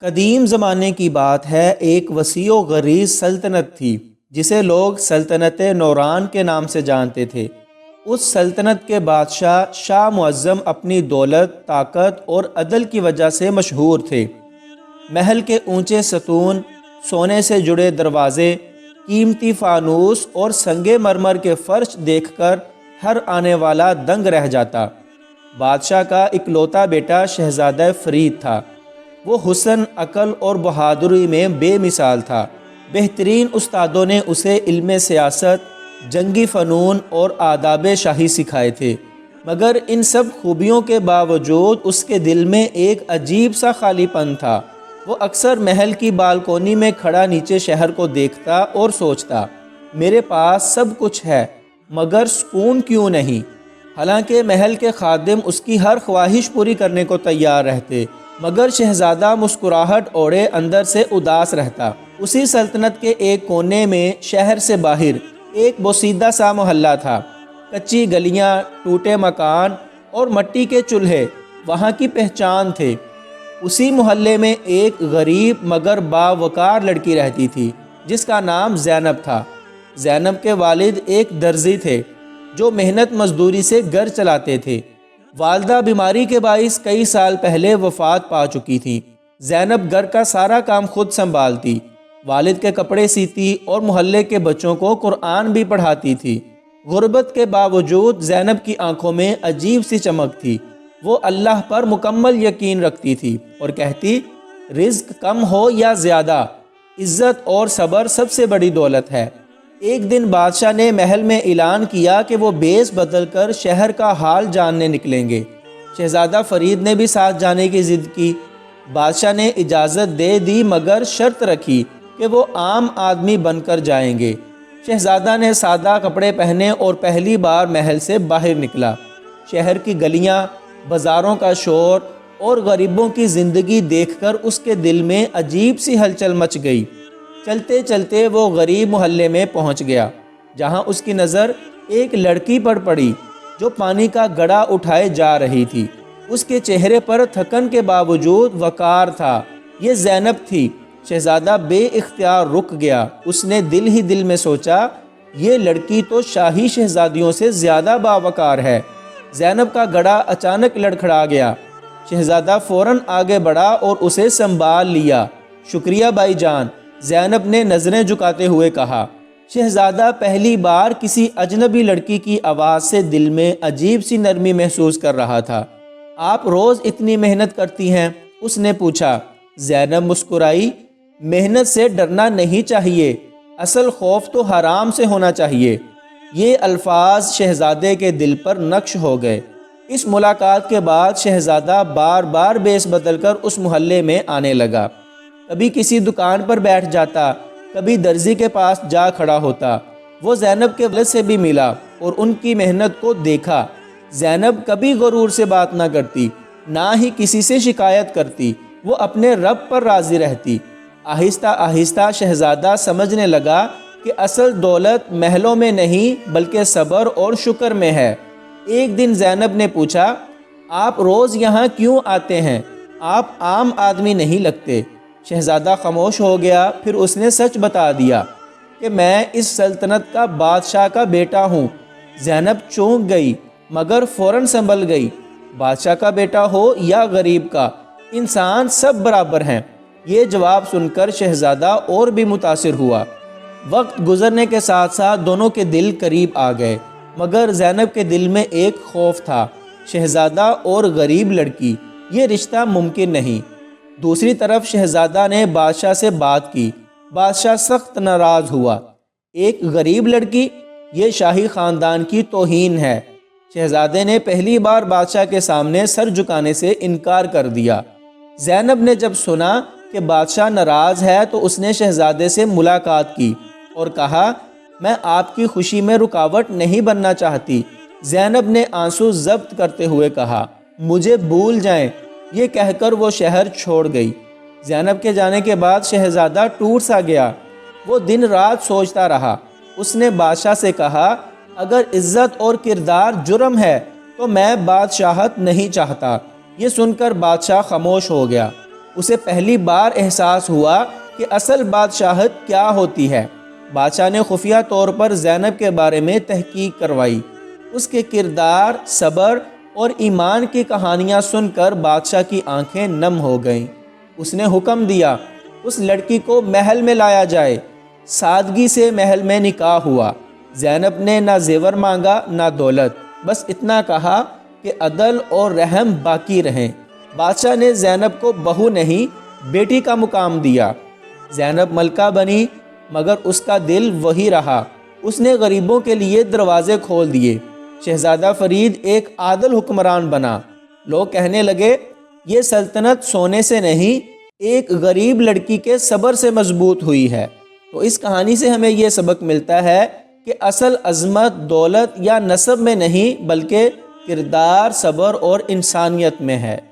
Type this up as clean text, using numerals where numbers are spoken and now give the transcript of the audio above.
قدیم زمانے کی بات ہے، ایک وسیع و غریض سلطنت تھی جسے لوگ سلطنت نوران کے نام سے جانتے تھے۔ اس سلطنت کے بادشاہ شاہ معظم اپنی دولت، طاقت اور عدل کی وجہ سے مشہور تھے۔ محل کے اونچے ستون، سونے سے جڑے دروازے، قیمتی فانوس اور سنگ مرمر کے فرش دیکھ کر ہر آنے والا دنگ رہ جاتا۔ بادشاہ کا اکلوتا بیٹا شہزادہ فرید تھا۔ وہ حسن، عقل اور بہادری میں بے مثال تھا۔ بہترین استادوں نے اسے علم سیاست، جنگی فنون اور آداب شاہی سکھائے تھے، مگر ان سب خوبیوں کے باوجود اس کے دل میں ایک عجیب سا خالی پن تھا۔ وہ اکثر محل کی بالکونی میں کھڑا نیچے شہر کو دیکھتا اور سوچتا، میرے پاس سب کچھ ہے مگر سکون کیوں نہیں؟ حالانکہ محل کے خادم اس کی ہر خواہش پوری کرنے کو تیار رہتے، مگر شہزادہ مسکراہٹ اوڑھے اندر سے اداس رہتا۔ اسی سلطنت کے ایک کونے میں شہر سے باہر ایک بوسیدہ سا محلہ تھا۔ کچی گلیاں، ٹوٹے مکان اور مٹی کے چولہے وہاں کی پہچان تھے۔ اسی محلے میں ایک غریب مگر باوقار لڑکی رہتی تھی جس کا نام زینب تھا۔ زینب کے والد ایک درزی تھے جو محنت مزدوری سے گھر چلاتے تھے۔ والدہ بیماری کے باعث کئی سال پہلے وفات پا چکی تھی۔ زینب گھر کا سارا کام خود سنبھالتی، والد کے کپڑے سیتی اور محلے کے بچوں کو قرآن بھی پڑھاتی تھی۔ غربت کے باوجود زینب کی آنکھوں میں عجیب سی چمک تھی۔ وہ اللہ پر مکمل یقین رکھتی تھی اور کہتی، رزق کم ہو یا زیادہ، عزت اور صبر سب سے بڑی دولت ہے۔ ایک دن بادشاہ نے محل میں اعلان کیا کہ وہ بیس بدل کر شہر کا حال جاننے نکلیں گے۔ شہزادہ فرید نے بھی ساتھ جانے کی ضد کی۔ بادشاہ نے اجازت دے دی مگر شرط رکھی کہ وہ عام آدمی بن کر جائیں گے۔ شہزادہ نے سادہ کپڑے پہنے اور پہلی بار محل سے باہر نکلا۔ شہر کی گلیاں، بازاروں کا شور اور غریبوں کی زندگی دیکھ کر اس کے دل میں عجیب سی ہلچل مچ گئی۔ چلتے چلتے وہ غریب محلے میں پہنچ گیا جہاں اس کی نظر ایک لڑکی پر پڑی جو پانی کا گڑا اٹھائے جا رہی تھی۔ اس کے چہرے پر تھکن کے باوجود وقار تھا۔ یہ زینب تھی۔ شہزادہ بے اختیار رک گیا۔ اس نے دل ہی دل میں سوچا، یہ لڑکی تو شاہی شہزادیوں سے زیادہ باوقار ہے۔ زینب کا گڑا اچانک لڑکھڑا گیا۔ شہزادہ فوراً آگے بڑھا اور اسے سنبھال لیا۔ شکریہ بھائی جان، زینب نے نظریں جھکاتے ہوئے کہا۔ شہزادہ پہلی بار کسی اجنبی لڑکی کی آواز سے دل میں عجیب سی نرمی محسوس کر رہا تھا۔ آپ روز اتنی محنت کرتی ہیں؟ اس نے پوچھا۔ زینب مسکرائی، محنت سے ڈرنا نہیں چاہیے، اصل خوف تو حرام سے ہونا چاہیے۔ یہ الفاظ شہزادے کے دل پر نقش ہو گئے۔ اس ملاقات کے بعد شہزادہ بار بار بیس بدل کر اس محلے میں آنے لگا۔ کبھی کسی دکان پر بیٹھ جاتا، کبھی درزی کے پاس جا کھڑا ہوتا۔ وہ زینب کے والد سے بھی ملا اور ان کی محنت کو دیکھا۔ زینب کبھی غرور سے بات نہ کرتی، نہ ہی کسی سے شکایت کرتی۔ وہ اپنے رب پر راضی رہتی۔ آہستہ آہستہ شہزادہ سمجھنے لگا کہ اصل دولت محلوں میں نہیں بلکہ صبر اور شکر میں ہے۔ ایک دن زینب نے پوچھا، آپ روز یہاں کیوں آتے ہیں؟ آپ عام آدمی نہیں لگتے۔ شہزادہ خاموش ہو گیا، پھر اس نے سچ بتا دیا کہ میں اس سلطنت کا بادشاہ کا بیٹا ہوں۔ زینب چونک گئی مگر فوراً سنبھل گئی۔ بادشاہ کا بیٹا ہو یا غریب کا، انسان سب برابر ہیں۔ یہ جواب سن کر شہزادہ اور بھی متاثر ہوا۔ وقت گزرنے کے ساتھ ساتھ دونوں کے دل قریب آ گئے، مگر زینب کے دل میں ایک خوف تھا، شہزادہ اور غریب لڑکی، یہ رشتہ ممکن نہیں۔ دوسری طرف شہزادہ نے بادشاہ سے بات کی۔ بادشاہ سخت ناراض ہوا۔ ایک غریب لڑکی، یہ شاہی خاندان کی توہین ہے۔ شہزادے نے پہلی بار بادشاہ کے سامنے سر جھکانے سے انکار کر دیا۔ زینب نے جب سنا کہ بادشاہ ناراض ہے تو اس نے شہزادے سے ملاقات کی اور کہا، میں آپ کی خوشی میں رکاوٹ نہیں بننا چاہتی۔ زینب نے آنسو ضبط کرتے ہوئے کہا، مجھے بھول جائیں۔ یہ کہہ کر وہ شہر چھوڑ گئی۔ زینب کے جانے کے بعد شہزادہ ٹوٹ سا گیا۔ وہ دن رات سوچتا رہا۔ اس نے بادشاہ سے کہا، اگر عزت اور کردار جرم ہے تو میں بادشاہت نہیں چاہتا۔ یہ سن کر بادشاہ خاموش ہو گیا۔ اسے پہلی بار احساس ہوا کہ اصل بادشاہت کیا ہوتی ہے۔ بادشاہ نے خفیہ طور پر زینب کے بارے میں تحقیق کروائی۔ اس کے کردار، صبر اور ایمان کی کہانیاں سن کر بادشاہ کی آنکھیں نم ہو گئیں۔ اس نے حکم دیا اس لڑکی کو محل میں لایا جائے۔ سادگی سے محل میں نکاح ہوا۔ زینب نے نہ زیور مانگا نہ دولت، بس اتنا کہا کہ عدل اور رحم باقی رہیں۔ بادشاہ نے زینب کو بہو نہیں بیٹی کا مقام دیا۔ زینب ملکہ بنی مگر اس کا دل وہی رہا۔ اس نے غریبوں کے لیے دروازے کھول دیے۔ شہزادہ فرید ایک عادل حکمران بنا۔ لوگ کہنے لگے یہ سلطنت سونے سے نہیں، ایک غریب لڑکی کے صبر سے مضبوط ہوئی ہے۔ تو اس کہانی سے ہمیں یہ سبق ملتا ہے کہ اصل عظمت دولت یا نسب میں نہیں بلکہ کردار، صبر اور انسانیت میں ہے۔